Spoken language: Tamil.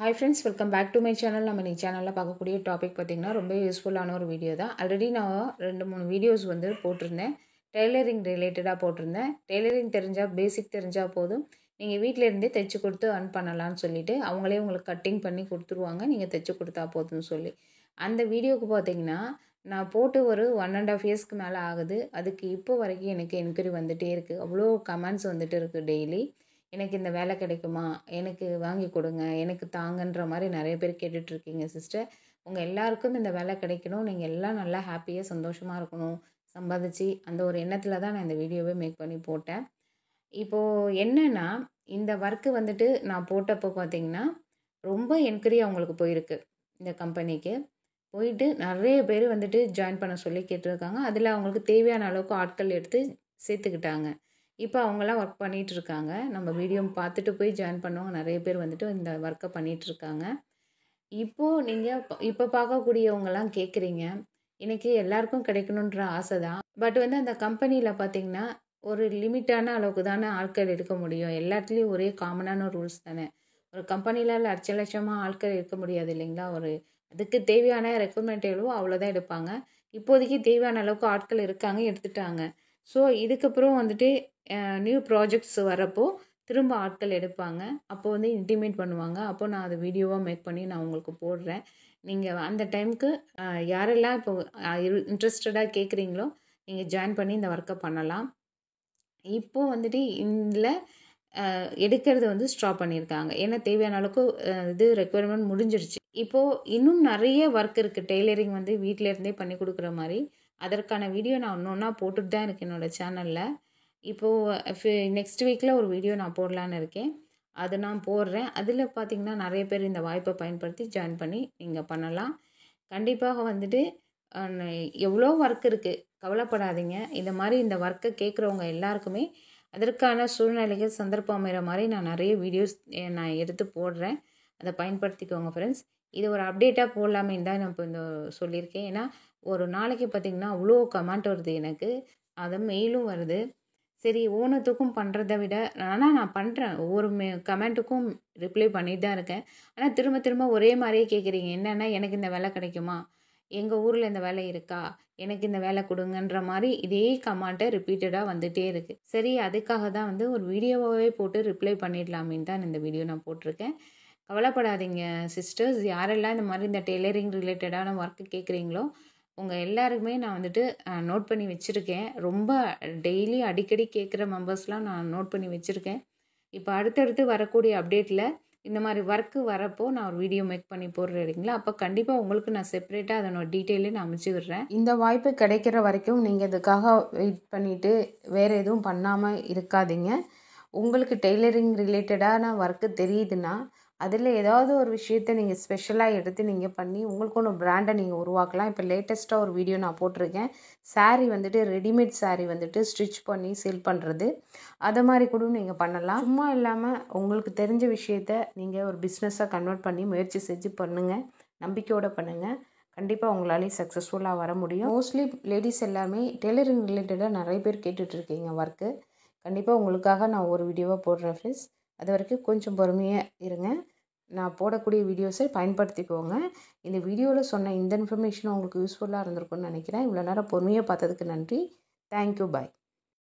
Hi friends, welcome back to my channel. நம்ம இன்னைக்கு சேனலில் பார்க்கக்கூடிய டாபிக் பார்த்திங்கன்னா ரொம்ப யூஸ்ஃபுல்லான ஒரு வீடியோ தான். ஆல்ரெடி நான் 2-3 வீடியோஸ் போட்டிருந்தேன். டெய்லரிங் ரிலேட்டடாக போட்டிருந்தேன். டெய்லரிங் தெரிஞ்சால், பேசிக் தெரிஞ்சால் போதும், நீங்கள் வீட்டில் இருந்தே தைச்சி கொடுத்து அர்ன் பண்ணலான்னு சொல்லிட்டு அவங்களே உங்களுக்கு கட்டிங் பண்ணி கொடுத்துருவாங்க, நீங்கள் தைச்சி கொடுத்தா போதும்னு சொல்லி. அந்த வீடியோவுக்கு பார்த்திங்கன்னா நான் போட்டு ஒரு 1.5 இயர்ஸ்க்கு மேலே ஆகுது. அதுக்கு இப்போ வரைக்கும் எனக்கு என்கொயரி வந்துகிட்டே இருக்குது. அவ்வளோ கமெண்ட்ஸ் வந்துட்டு இருக்குது டெய்லி. எனக்கு இந்த வேலை கிடைக்குமா, எனக்கு வாங்கி கொடுங்க, எனக்கு தாங்கன்ற மாதிரி நிறைய பேர் கேட்டுட்ருக்கீங்க சிஸ்டர். உங்கள் எல்லாருக்கும் இந்த வேலை கிடைக்கணும், நீங்கள் எல்லாம் நல்லா ஹாப்பியாக சந்தோஷமாக இருக்கணும், சம்பாதிச்சு அந்த ஒரு எண்ணத்தில் தான் நான் இந்த வீடியோவே மேக் பண்ணி போட்டேன். இப்போது என்னென்னா, இந்த ஒர்க்கு வந்துட்டு நான் போட்டப்போ பார்த்திங்கன்னா ரொம்ப என்கொயரி அவங்களுக்கு போயிருக்கு. இந்த கம்பெனிக்கு போயிட்டு நிறைய பேர் வந்துட்டு ஜாயின் பண்ண சொல்லி கேட்டிருக்காங்க. அதில் அவங்களுக்கு தேவையான அளவுக்கு ஆட்கள் எடுத்து சேர்த்துக்கிட்டாங்க. இப்போ அவங்களாம் ஒர்க் பண்ணிகிட்டு இருக்காங்க. நம்ம வீடியோ பார்த்துட்டு போய் ஜாயின் பண்ணவங்க நிறைய பேர் வந்துட்டு இந்த ஒர்க்கை பண்ணிகிட்ருக்காங்க. இப்போது நீங்கள் இப்போ பார்க்கக்கூடியவங்கலாம் கேட்குறீங்க, எனக்கு எல்லாருக்கும் கிடைக்கணுன்ற ஆசை தான். பட் அந்த கம்பெனியில் பார்த்திங்கன்னா ஒரு லிமிட்டான அளவுக்கு தானே ஆட்கள் எடுக்க முடியும். எல்லாத்துலேயும் ஒரே காமனான ரூல்ஸ் தானே. ஒரு கம்பெனியில் லட்சமாக ஆட்கள் எடுக்க முடியாது இல்லைங்களா. அதுக்கு தேவையான ரெக்ரூட்மெண்ட் எவ்வளோ அவ்வளோதான் எடுப்பாங்க. இப்போதைக்கு தேவையான அளவுக்கு ஆட்கள் இருக்காங்க, எடுத்துட்டாங்க. ஸோ இதுக்கப்புறம் வந்துட்டு நியூ ப்ராஜெக்ட்ஸ் வரப்போ திரும்ப ஆட்கள் எடுப்பாங்க. அப்போ இன்டிமேட் பண்ணுவாங்க. அப்போ நான் அதை வீடியோவாக மேக் பண்ணி நான் உங்களுக்கு போடுறேன். நீங்கள் அந்த டைமுக்கு யாரெல்லாம் இப்போ இன்ட்ரெஸ்டடாக கேட்குறீங்களோ நீங்கள் ஜாயின் பண்ணி இந்த ஒர்க்கை பண்ணலாம். இப்போது வந்துட்டு இதில் எடுக்கிறது ஸ்டாப் பண்ணியிருக்காங்க. ஏன்னா தேவையான அளவுக்கு இது ரெக்குயர்மெண்ட் முடிஞ்சிருச்சு. இப்போது இன்னும் நிறைய ஒர்க் இருக்குது. டெய்லரிங் வீட்டில் இருந்தே பண்ணி கொடுக்குற மாதிரி. அதற்கான வீடியோ நான் ஒன்றா போட்டுட்டு தான் இருக்கேன் என்னோடய சேனலில். இப்போது நெக்ஸ்ட் வீக்கில் ஒரு வீடியோ நான் போடலான்னு இருக்கேன். அது நான் போடுறேன். அதில் பார்த்திங்கன்னா நிறைய பேர் இந்த வாய்ப்பை பயன்படுத்தி ஜாயின் பண்ணி நீங்கள் பண்ணலாம். கண்டிப்பாக எவ்வளோ ஒர்க் இருக்குது, கவலைப்படாதீங்க. இந்த ஒர்க்கை கேட்குறவங்க எல்லாருக்குமே அதற்கான சூழ்நிலைகள் சந்தர்ப்பம் அமைகிற மாதிரி நான் நிறைய வீடியோஸ் நான் எடுத்து போடுறேன். அதை பயன்படுத்திக்கோங்க ஃப்ரெண்ட்ஸ். இது ஒரு அப்டேட்டாக போடலாமேன்னு தான் நான் இப்போ சொல்லியிருக்கேன். ஏன்னா ஒரு நாளைக்கு பார்த்திங்கன்னா அவ்வளோ கமெண்ட் வருது எனக்கு, அது மெயிலும் வருது. சரி, ஓனத்துக்கும் பண்ணுறதை விட ஆனால் நான் பண்ணுறேன், ஒவ்வொரு கமெண்ட்டுக்கும் ரிப்ளை பண்ணிட்டு தான் இருக்கேன். ஆனால் திரும்ப திரும்ப ஒரே மாதிரியே கேட்குறீங்க. என்னென்னா, எனக்கு இந்த வேலை கிடைக்குமா, எங்கள் ஊரில் இந்த வேலை இருக்கா, எனக்கு இந்த வேலை கொடுங்கன்ற மாதிரி இதே கமெண்ட்டை ரிப்பீட்டடாக வந்துகிட்டே இருக்குது. சரி, அதுக்காக தான் ஒரு வீடியோவாகவே போட்டு ரிப்ளை பண்ணிடலாமேன்னு தான் இந்த வீடியோ நான் போட்டிருக்கேன். கவலைப்படாதீங்க சிஸ்டர்ஸ். யாரெல்லாம் இந்த டெய்லரிங் ரிலேட்டடான ஒர்க்கு கேட்குறீங்களோ உங்கள் எல்லாருக்குமே நான் நோட் பண்ணி வச்சுருக்கேன். ரொம்ப டெய்லி அடிக்கடி கேட்குற மெம்பர்ஸ்லாம் நான் நோட் பண்ணி வச்சுருக்கேன். இப்போ அடுத்தடுத்து வரக்கூடிய அப்டேட்டில் இந்த மாதிரி ஒர்க்கு வரப்போ நான் ஒரு வீடியோ மேக் பண்ணி போடுறேன் இல்லைங்களா. அப்போ கண்டிப்பாக உங்களுக்கு நான் செப்பரேட்டாக அதனோட டீட்டெயிலே நான் அமைச்சு விடுறேன். இந்த வாய்ப்பு கிடைக்கிற வரைக்கும் நீங்கள் இதுக்காக வெயிட் பண்ணிவிட்டு வேறு எதுவும் பண்ணாமல் இருக்காதீங்க. உங்களுக்கு டெய்லரிங் ரிலேட்டடான ஒர்க்கு தெரியுதுன்னா அதில் ஏதாவது ஒரு விஷயத்தை நீங்கள் ஸ்பெஷலாக எடுத்து நீங்கள் பண்ணி உங்களுக்கு ஒன்று பிராண்டை நீங்கள் உருவாக்கலாம். இப்போ லேட்டஸ்ட்டாக ஒரு வீடியோ நான் போட்டிருக்கேன். சாரீ ரெடிமேட் சாரீ ஸ்டிச் பண்ணி சேல் பண்ணுறது. அதை மாதிரி கூட நீங்கள் பண்ணலாம். சும்மா இல்லாமல் உங்களுக்கு தெரிஞ்ச விஷயத்த நீங்கள் ஒரு பிஸ்னஸாக கன்வெர்ட் பண்ணி முயற்சி செஞ்சு பண்ணுங்கள். நம்பிக்கையோடு பண்ணுங்கள். கண்டிப்பாக உங்களாலேயும் சக்ஸஸ்ஃபுல்லாக வர முடியும். மோஸ்ட்லி லேடிஸ் எல்லாமே டெய்லரிங் ரிலேட்டடாக நிறைய பேர் கேட்டுட்ருக்கீங்க ஒர்க்கு. கண்டிப்பாக உங்களுக்காக நான் ஒரு வீடியோவாக போடுறேன் ஃப்ரெண்ட்ஸ். அது வரைக்கும் கொஞ்சம் பொறுமையாக இருங்க. நான் போடக்கூடிய வீடியோஸை பயன்படுத்திக்கோங்க. இந்த வீடியோவில் சொன்ன இந்த இன்ஃபர்மேஷன் உங்களுக்கு யூஸ்ஃபுல்லாக இருந்திருக்கும்னு நினைக்கிறேன். இவ்வளோ நேரம் பொறுமையாக பார்த்ததுக்கு நன்றி. தேங்க்யூ. பாய்.